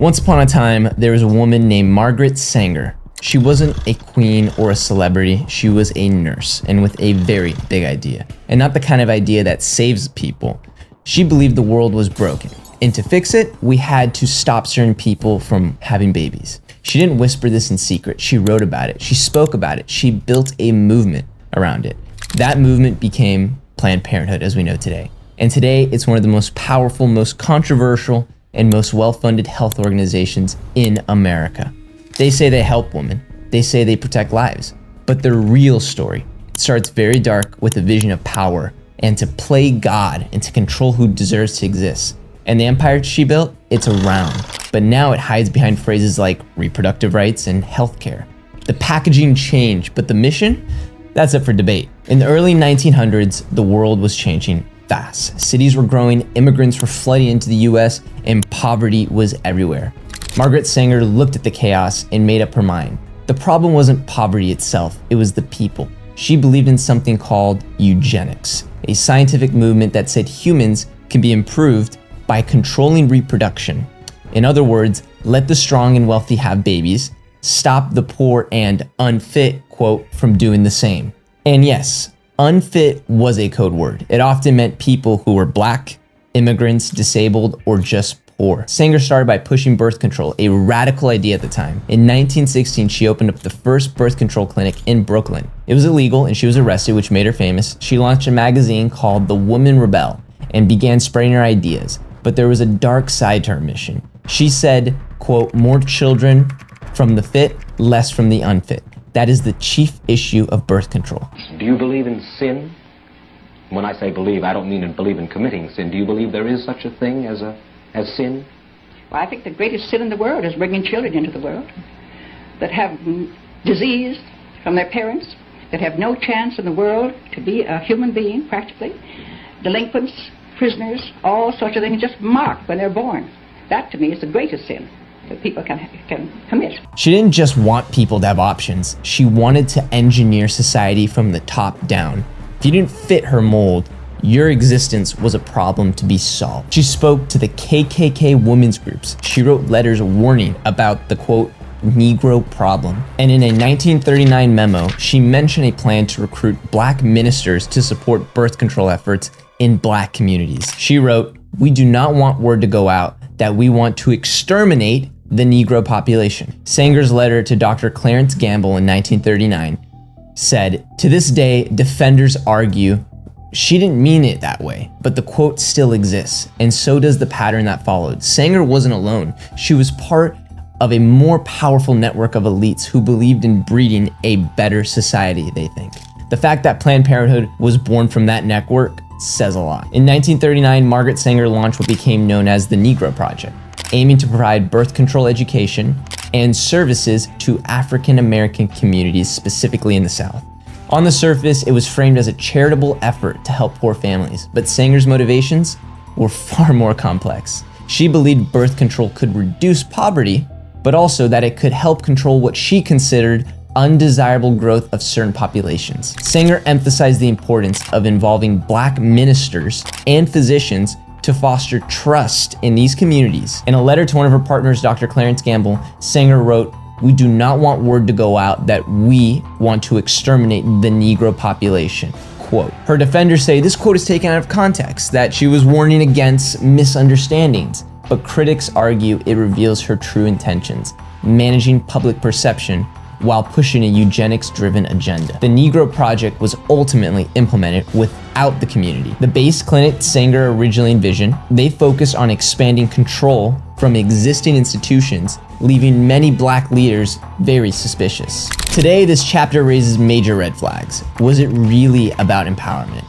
Once upon a time, there was a woman named Margaret Sanger. She wasn't a queen or a celebrity, she was a nurse, and with a very big idea. And not the kind of idea that saves people. She believed the world was broken, and to fix it, we had to stop certain people from having babies. She didn't whisper this in secret, she wrote about it, she spoke about it, she built a movement around it. That movement became Planned Parenthood as we know today. And today, it's one of the most powerful, most controversial, and most well-funded health organizations in America. They say they help women. They say they protect lives. But their real story starts very dark with a vision of power and to play God and to control who deserves to exist. And the empire she built, it's around. But now it hides behind phrases like reproductive rights and healthcare. The packaging changed, but the mission? That's up for debate. In the early 1900s, the world was changing fast. Cities were growing, immigrants were flooding into the US, and poverty was everywhere. Margaret Sanger looked at the chaos and made up her mind. The problem wasn't poverty itself, it was the people. She believed in something called eugenics, a scientific movement that said humans can be improved by controlling reproduction. In other words, let the strong and wealthy have babies, stop the poor and unfit, quote, from doing the same. And yes, unfit was a code word. It often meant people who were black, immigrants, disabled, or just poor. Sanger started by pushing birth control, a radical idea at the time. In 1916, she opened up the first birth control clinic in Brooklyn. It was illegal and she was arrested, which made her famous. She launched a magazine called The Woman Rebel and began spreading her ideas. But there was a dark side to her mission. She said, quote, more children from the fit, less from the unfit. That is the chief issue of birth control. Do you believe in sin? When I say believe, I don't mean to believe in committing sin. Do you believe there is such a thing as sin? Well, I think the greatest sin in the world is bringing children into the world that have disease from their parents, that have no chance in the world to be a human being, practically. Delinquents, prisoners, all sorts of things just marked when they're born. That, to me, is the greatest sin that people can commit. She didn't just want people to have options. She wanted to engineer society from the top down. If you didn't fit her mold, your existence was a problem to be solved. She spoke to the KKK women's groups. She wrote letters warning about the, quote, Negro problem. And in a 1939 memo, she mentioned a plan to recruit black ministers to support birth control efforts in black communities. She wrote, we do not want word to go out that we want to exterminate the Negro population. Sanger's letter to Dr. Clarence Gamble in 1939 said, to this day, defenders argue she didn't mean it that way, but the quote still exists, and so does the pattern that followed. Sanger wasn't alone. She was part of a more powerful network of elites who believed in breeding a better society, they think. The fact that Planned Parenthood was born from that network says a lot. In 1939, Margaret Sanger launched what became known as the Negro Project, aiming to provide birth control education and services to African American communities, specifically in the South. On the surface, it was framed as a charitable effort to help poor families, but Sanger's motivations were far more complex. She believed birth control could reduce poverty, but also that it could help control what she considered undesirable growth of certain populations. Sanger emphasized the importance of involving black ministers and physicians to foster trust in these communities. In a letter to one of her partners, Dr. Clarence Gamble, Sanger wrote, we do not want word to go out that we want to exterminate the Negro population. Quote. Her defenders say this quote is taken out of context, that she was warning against misunderstandings, but critics argue it reveals her true intentions, managing public perception while pushing a eugenics-driven agenda. The Negro Project was ultimately implemented without the community. The base clinic Sanger originally envisioned, they focused on expanding control from existing institutions, leaving many black leaders very suspicious. Today, this chapter raises major red flags. Was it really about empowerment?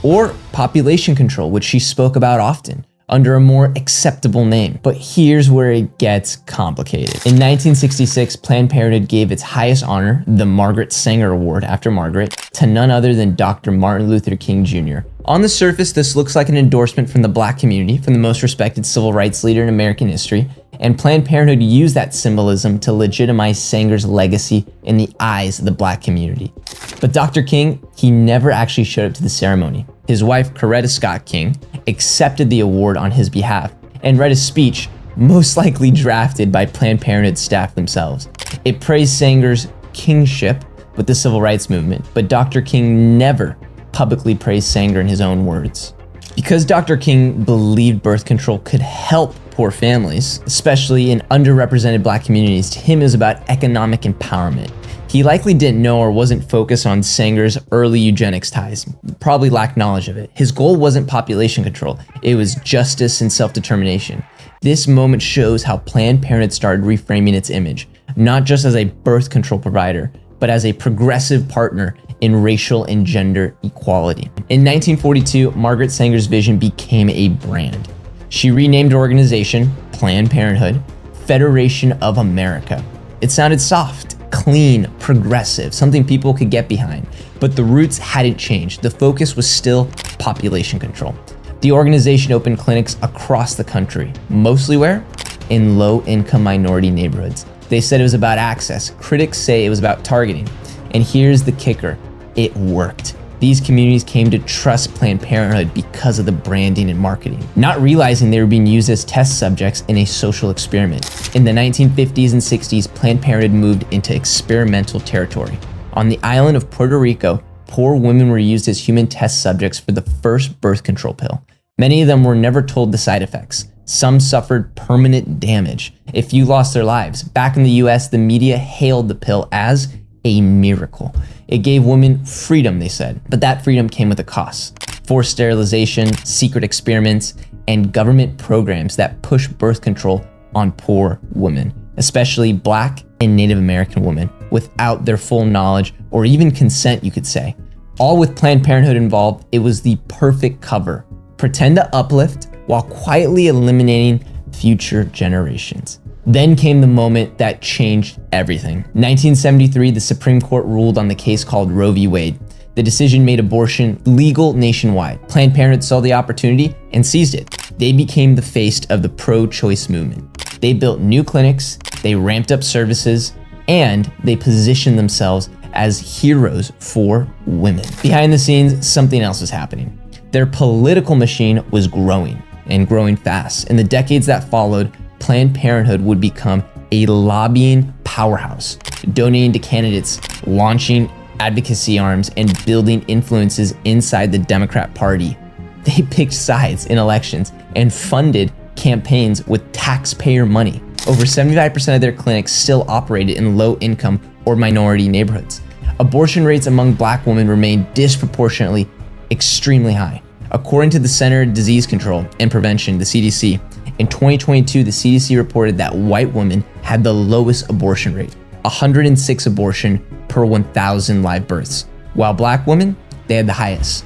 Or population control, which she spoke about often, under a more acceptable name? But here's where it gets complicated. In 1966, Planned Parenthood gave its highest honor, the Margaret Sanger Award after Margaret, to none other than Dr. Martin Luther King Jr. On the surface, this looks like an endorsement from the black community, from the most respected civil rights leader in American history, and Planned Parenthood used that symbolism to legitimize Sanger's legacy in the eyes of the black community. But Dr. King, he never actually showed up to the ceremony. His wife, Coretta Scott King, accepted the award on his behalf and read a speech most likely drafted by Planned Parenthood staff themselves. It praised Sanger's kingship with the civil rights movement, but Dr. King never publicly praised Sanger in his own words. Because Dr. King believed birth control could help poor families, especially in underrepresented Black communities, to him it was about economic empowerment. He likely didn't know or wasn't focused on Sanger's early eugenics ties, probably lacked knowledge of it. His goal wasn't population control, it was justice and self-determination. This moment shows how Planned Parenthood started reframing its image, not just as a birth control provider, but as a progressive partner in racial and gender equality. In 1942, Margaret Sanger's vision became a brand. She renamed her organization, Planned Parenthood, Federation of America. It sounded soft, clean, progressive, something people could get behind. But the roots hadn't changed. The focus was still population control. The organization opened clinics across the country, mostly where? In low-income minority neighborhoods. They said it was about access. Critics say it was about targeting. And here's the kicker, it worked. These communities came to trust Planned Parenthood because of the branding and marketing, not realizing they were being used as test subjects in a social experiment. In the 1950s and 60s, Planned Parenthood moved into experimental territory. On the island of Puerto Rico, poor women were used as human test subjects for the first birth control pill. Many of them were never told the side effects. Some suffered permanent damage. A few lost their lives. Back in the US, the media hailed the pill as a miracle. It gave women freedom, they said, but that freedom came with a cost. Forced sterilization, secret experiments, and government programs that push birth control on poor women, especially Black and Native American women, without their full knowledge or even consent, you could say. All with Planned Parenthood involved, it was the perfect cover. Pretend to uplift while quietly eliminating future generations. Then came the moment that changed everything. 1973, the Supreme Court ruled on the case called Roe v. Wade. The decision made abortion legal nationwide. Planned Parenthood saw the opportunity and seized it. They became the face of the pro-choice movement. They built new clinics, they ramped up services, and they positioned themselves as heroes for women. Behind the scenes, something else was happening. Their political machine was growing, and growing fast. In the decades that followed, Planned Parenthood would become a lobbying powerhouse, donating to candidates, launching advocacy arms, and building influences inside the Democrat Party. They picked sides in elections and funded campaigns with taxpayer money. Over 75% of their clinics still operated in low-income or minority neighborhoods. Abortion rates among Black women remained disproportionately extremely high. According to the Center for Disease Control and Prevention, the CDC, in 2022, the CDC reported that white women had the lowest abortion rate, 106 abortion per 1,000 live births, while Black women, they had the highest,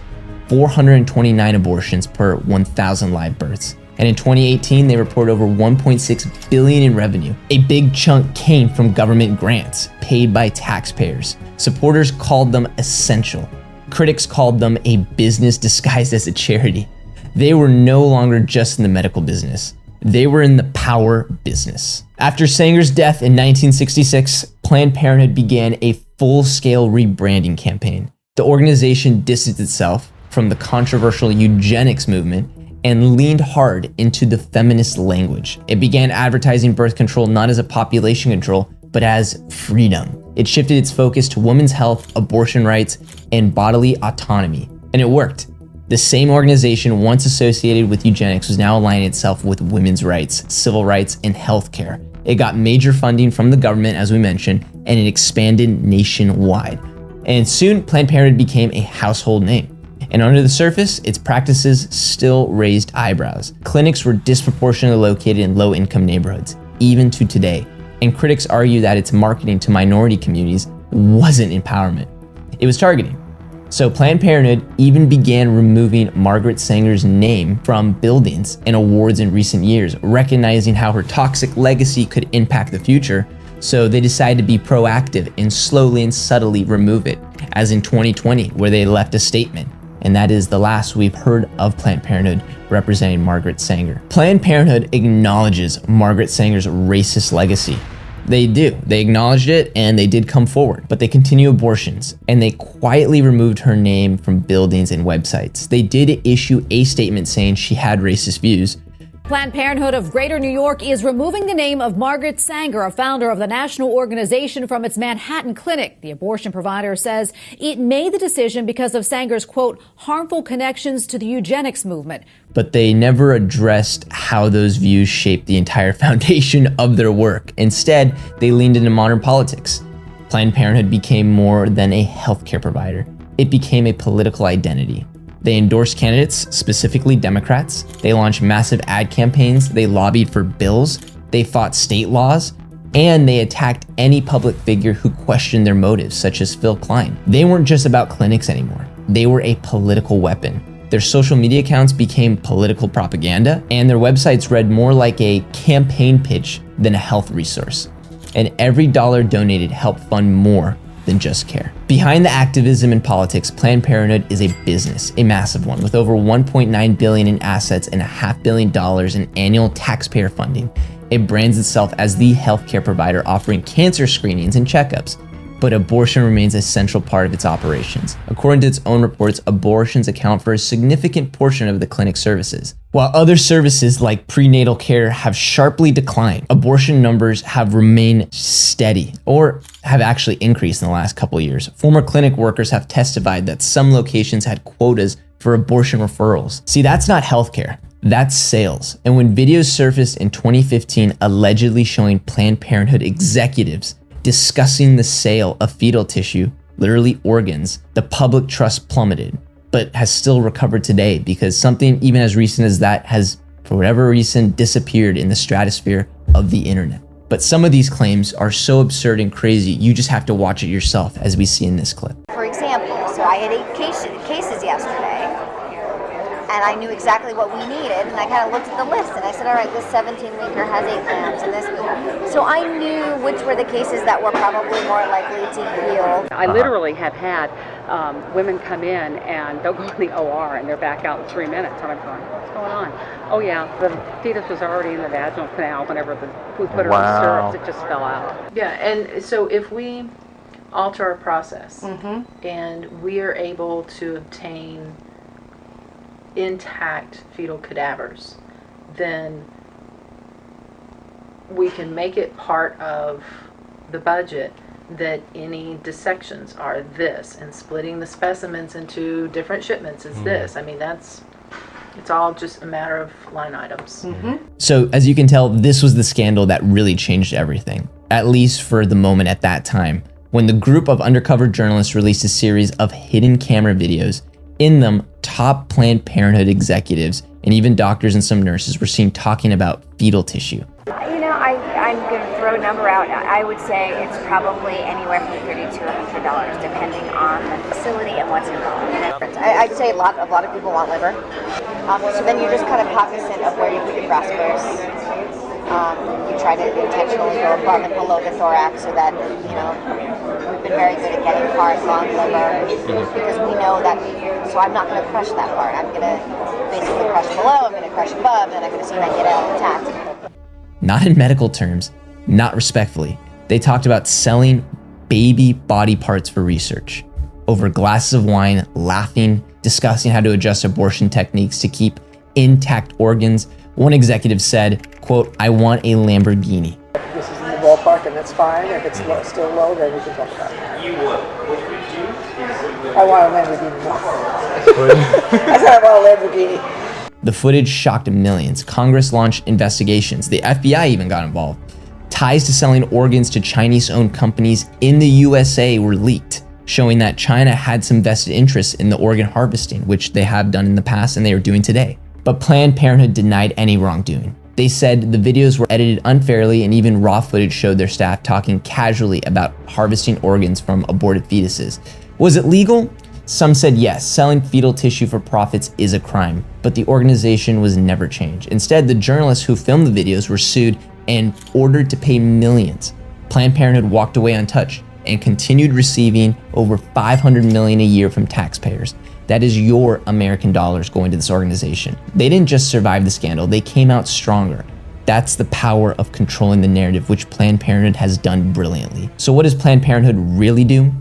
429 abortions per 1,000 live births. And in 2018, they reported over $1.6 billion in revenue. A big chunk came from government grants paid by taxpayers. Supporters called them essential. Critics called them a business disguised as a charity. They were no longer just in the medical business. They were in the power business. After Sanger's death in 1966, Planned Parenthood began a full-scale rebranding campaign. The organization distanced itself from the controversial eugenics movement and leaned hard into the feminist language. It began advertising birth control not as a population control, but as freedom. It shifted its focus to women's health, abortion rights, and bodily autonomy. And it worked. The same organization once associated with eugenics was now aligning itself with women's rights, civil rights, and healthcare. It got major funding from the government, as we mentioned, and it expanded nationwide. And soon, Planned Parenthood became a household name. And under the surface, its practices still raised eyebrows. Clinics were disproportionately located in low-income neighborhoods, even to today. And critics argue that its marketing to minority communities wasn't empowerment. It was targeting. So Planned Parenthood even began removing Margaret Sanger's name from buildings and awards in recent years, recognizing how her toxic legacy could impact the future. So they decided to be proactive and slowly and subtly remove it, as in 2020, where they left a statement. And that is the last we've heard of Planned Parenthood representing Margaret Sanger. Planned Parenthood acknowledges Margaret Sanger's racist legacy. They do. They acknowledged it and they did come forward, but they continue abortions and they quietly removed her name from buildings and websites. They did issue a statement saying she had racist views, Planned Parenthood of Greater New York is removing the name of Margaret Sanger, a founder of the national organization, from its Manhattan clinic. The abortion provider says it made the decision because of Sanger's, quote, harmful connections to the eugenics movement. But they never addressed how those views shaped the entire foundation of their work. Instead, they leaned into modern politics. Planned Parenthood became more than a healthcare provider. It became a political identity. They endorsed candidates, specifically Democrats. They launched massive ad campaigns. They lobbied for bills. They fought state laws. And they attacked any public figure who questioned their motives, such as Phil Klein. They weren't just about clinics anymore. They were a political weapon. Their social media accounts became political propaganda, and their websites read more like a campaign pitch than a health resource. And every dollar donated helped fund more than just care. Behind the activism and politics, Planned Parenthood is a business, a massive one, with over $1.9 billion in assets and $500 million in annual taxpayer funding. It brands itself as the healthcare provider offering cancer screenings and checkups, but abortion remains a central part of its operations. According to its own reports, abortions account for a significant portion of the clinic services. While other services like prenatal care have sharply declined, abortion numbers have remained steady or have actually increased in the last couple of years. Former clinic workers have testified that some locations had quotas for abortion referrals. See, that's not healthcare. That's sales. And when videos surfaced in 2015 allegedly showing Planned Parenthood executives discussing the sale of fetal tissue, literally organs, the public trust plummeted, but has still recovered today because something even as recent as that has, for whatever reason, disappeared in the stratosphere of the internet. But some of these claims are so absurd and crazy, you just have to watch it yourself, as we see in this clip. For example, so I had 8 cases yesterday, and I knew exactly what we needed, and I kind of looked at the list, and I said, all right, this 17-weeker has 8 grams, and this. So I knew which were the cases that were probably more likely to heal. I literally have had women come in, and they'll go in the OR, and they're back out in 3 minutes, and I'm going, what's going on? Oh yeah, the fetus was already in the vaginal canal whenever we put her on stirrups, it just fell out. Yeah, and so if we alter our process, and we are able to obtain intact fetal cadavers, then we can make it part of the budget that any dissections are this, and splitting the specimens into different shipments is this. I mean, it's all just a matter of line items. So as you can tell, this was the scandal that really changed everything, at least for the moment at that time, when the group of undercover journalists released a series of hidden camera videos. In them, top Planned Parenthood executives and even doctors and some nurses were seen talking about fetal tissue. You know, I'm going to throw a number out. I would say it's probably anywhere from $30 to $100, depending on the facility and what's involved. I'd say a lot of people want liver. So then you're just kind of cognizant of where you put your breast. You try to intentionally go above and below the thorax so that, you know, we've been very good at getting parts on liver because we know that, so I'm not going to crush that part. I'm going to basically crush below, I'm going to crush above, and I'm going to see that get out intact. Not in medical terms, not respectfully. They talked about selling baby body parts for research. Over glasses of wine, laughing, discussing how to adjust abortion techniques to keep intact organs. One executive said, quote, "I want a Lamborghini." This is in the ballpark and that's fine. If it's still low, then we can talk about it. You would. I want a Lamborghini. I said I want a Lamborghini. The footage shocked millions. Congress launched investigations. The FBI even got involved. Ties to selling organs to Chinese-owned companies in the USA were leaked, showing that China had some vested interests in the organ harvesting, which they have done in the past and they are doing today. But Planned Parenthood denied any wrongdoing. They said the videos were edited unfairly and even raw footage showed their staff talking casually about harvesting organs from aborted fetuses. Was it legal? Some said yes, selling fetal tissue for profits is a crime, but the organization was never changed. Instead, the journalists who filmed the videos were sued and ordered to pay millions. Planned Parenthood walked away untouched and continued receiving over $500 million a year from taxpayers. That is your American dollars going to this organization. They didn't just survive the scandal, they came out stronger. That's the power of controlling the narrative, which Planned Parenthood has done brilliantly. So what does Planned Parenthood really do?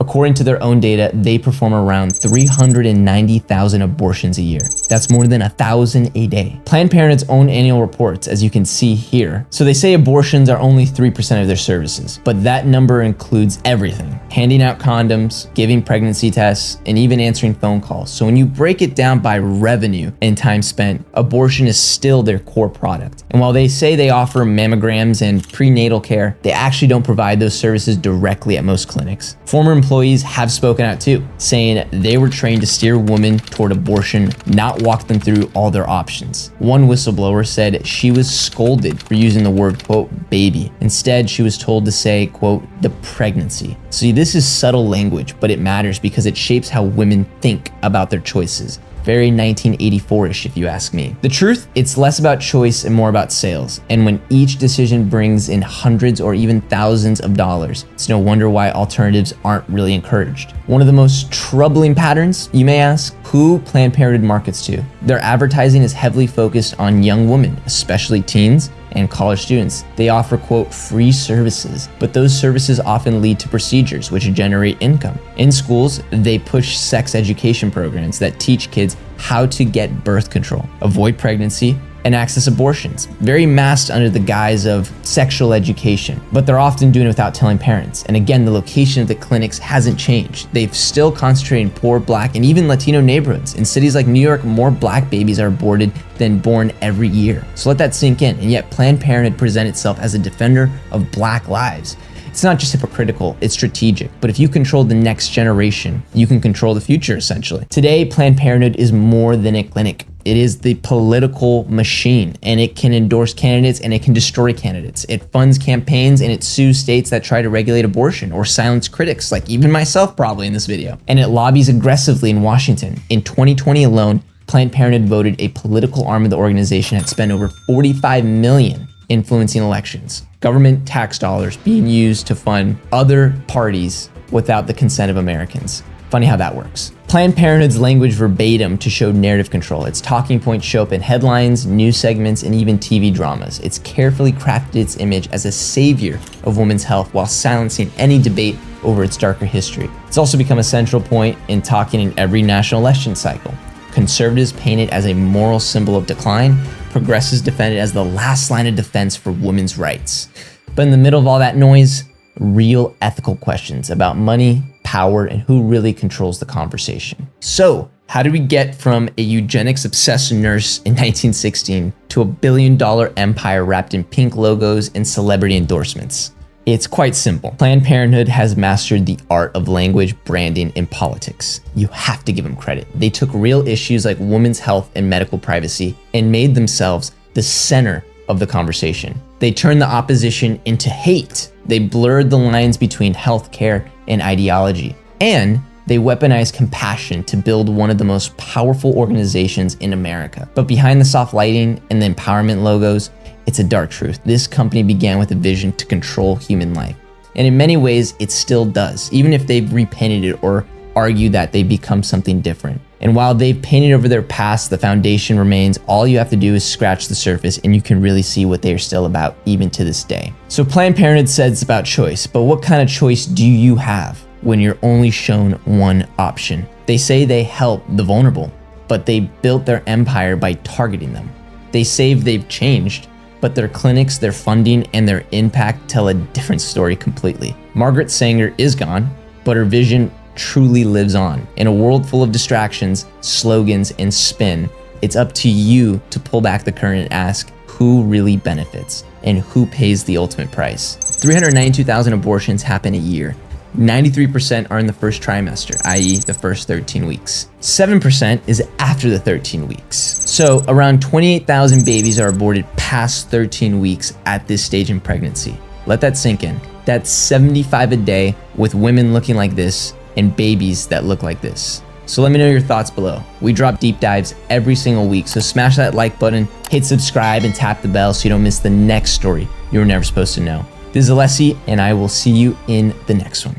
According to their own data, they perform around 390,000 abortions a year. That's more than 1,000 a day. Planned Parenthood's own annual reports, as you can see here. So they say abortions are only 3% of their services, but that number includes everything. Handing out condoms, giving pregnancy tests, and even answering phone calls. So when you break it down by revenue and time spent, abortion is still their core product. And while they say they offer mammograms and prenatal care, they actually don't provide those services directly at most clinics. Former employees have spoken out too, saying they were trained to steer women toward abortion, not walk them through all their options. One whistleblower said she was scolded for using the word, quote, baby. Instead, she was told to say, quote, the pregnancy. See, this is subtle language, but it matters because it shapes how women think about their choices. Very 1984-ish, if you ask me. The truth, it's less about choice and more about sales. And when each decision brings in hundreds or even thousands of dollars, it's no wonder why alternatives aren't really encouraged. One of the most troubling patterns, you may ask, who Planned Parenthood markets to. Their advertising is heavily focused on young women, especially teens and college students. They offer, quote, free services, but those services often lead to procedures which generate income. In schools, they push sex education programs that teach kids how to get birth control, avoid pregnancy, and access abortions, very masked under the guise of sexual education, but they're often doing it without telling parents. And again, the location of the clinics hasn't changed. They've still concentrated in poor Black and even Latino neighborhoods. In cities like New York, more Black babies are aborted than born every year. So let that sink in. And yet Planned Parenthood presents itself as a defender of Black lives. It's not just hypocritical, it's strategic. But if you control the next generation, you can control the future, essentially. Today, Planned Parenthood is more than a clinic. It is the political machine, and it can endorse candidates and it can destroy candidates. It funds campaigns and it sues states that try to regulate abortion or silence critics, like even myself probably in this video. And it lobbies aggressively in Washington. In 2020 alone, Planned Parenthood voted a political arm of the organization had spent over $45 million influencing elections. Government tax dollars being used to fund other parties without the consent of Americans. Funny how that works. Planned Parenthood's language verbatim to show narrative control. Its talking points show up in headlines, news segments, and even TV dramas. It's carefully crafted its image as a savior of women's health while silencing any debate over its darker history. It's also become a central point in talking in every national election cycle. Conservatives paint it as a moral symbol of decline. Progressives defend it as the last line of defense for women's rights. But in the middle of all that noise, real ethical questions about money, power, and who really controls the conversation. So, how did we get from a eugenics-obsessed nurse in 1916 to a billion-dollar empire wrapped in pink logos and celebrity endorsements? It's quite simple. Planned Parenthood has mastered the art of language, branding, and politics. You have to give them credit. They took real issues like women's health and medical privacy and made themselves the center of the conversation. They turned the opposition into hate. They blurred the lines between healthcare and ideology. And they weaponized compassion to build one of the most powerful organizations in America. But behind the soft lighting and the empowerment logos, it's a dark truth. This company began with a vision to control human life. And in many ways, it still does, even if they've repainted it or argue that they've become something different. And while they've painted over their past, the foundation remains. All you have to do is scratch the surface and you can really see what they are still about, even to this day. So Planned Parenthood says it's about choice, but what kind of choice do you have when you're only shown one option? They say they help the vulnerable, but they built their empire by targeting them. They say they've changed, but their clinics, their funding, and their impact tell a different story completely. Margaret Sanger is gone, but her vision truly lives on. In a world full of distractions, slogans, and spin, it's up to you to pull back the curtain and ask who really benefits and who pays the ultimate price. 392,000 abortions happen a year. 93% are in the first trimester, i.e. the first 13 weeks. 7% is after the 13 weeks. So around 28,000 babies are aborted past 13 weeks at this stage in pregnancy. Let that sink in. That's 75 a day with women looking like this and babies that look like this. So let me know your thoughts below. We drop deep dives every single week, so smash that like button, hit subscribe, and tap the bell so you don't miss the next story you were never supposed to know. This is Alessi, and I will see you in the next one.